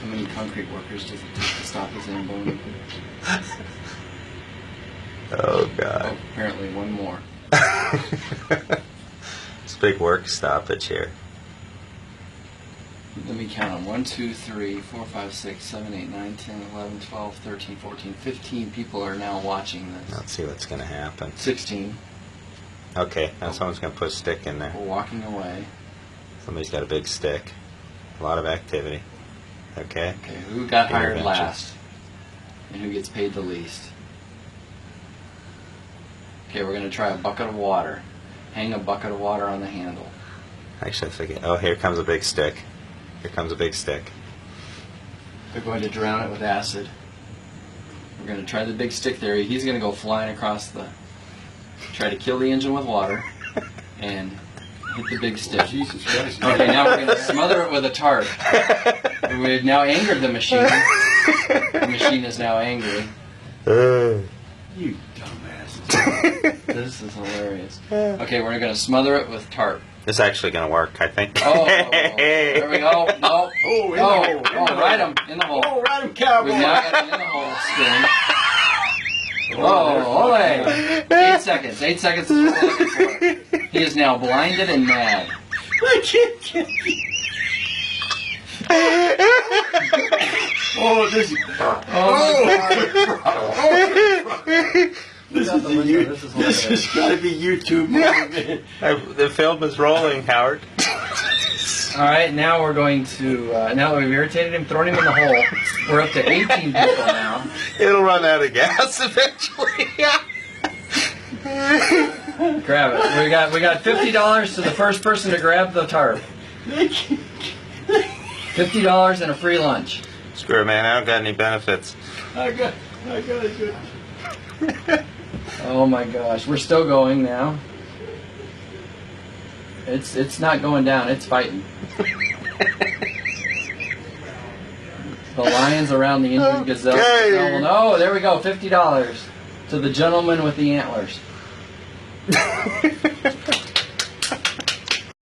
How many concrete workers does it take to stop a Zamboni? Oh, God. Oh, apparently one more. It's a big work stoppage here. Let me count them. 1, 2, 3, 4, 5, 6, 7, 8, 9, 10, 11, 12, 13, 14, 15 people are now watching this. Let's see what's going to happen. 16. Okay, now someone's going to put a stick in there. We're walking away. Somebody's got a big stick. A lot of activity. Okay. Okay, who got hired Intervention. last? And who gets paid the least? Okay, we're going to try a bucket of water. Hang a bucket of water on the handle. Actually, I think. Oh, here comes a big stick. Here comes a big stick. They're going to drown it with acid. We're going to try the big stick there. He's going to go flying across the... Try to kill the engine with water. And hit the big stick. Jesus Christ. Okay, now we're going to smother it with a tarp. We've now angered the machine. The machine is now angry. You dumbasses. This is hilarious. Okay, we're going to smother it with tarp. It's actually going to work, I think. Oh, there we go. No. Right him in the hole. Oh, right him, cowboy. We've now got him in the hole spinning. Whoa, ole. 8 seconds. 8 seconds is what we're looking for. He is now blinded and mad. I can't get Oh, this is... This has got to be YouTube. The film is rolling, Howard. All right, now we're going to, now that we've irritated him, thrown him in the hole, we're up to 18 people now. It'll run out of gas eventually. Grab it. We got $50 to the first person to grab the tarp. $50 and a free lunch. Screw it, man. I don't got any benefits. I got it good. Oh my gosh, we're still going now. It's not going down, it's fighting. The lions around the injured gazelle. Okay. Oh, no, there we go, $50 to the gentleman with the antlers.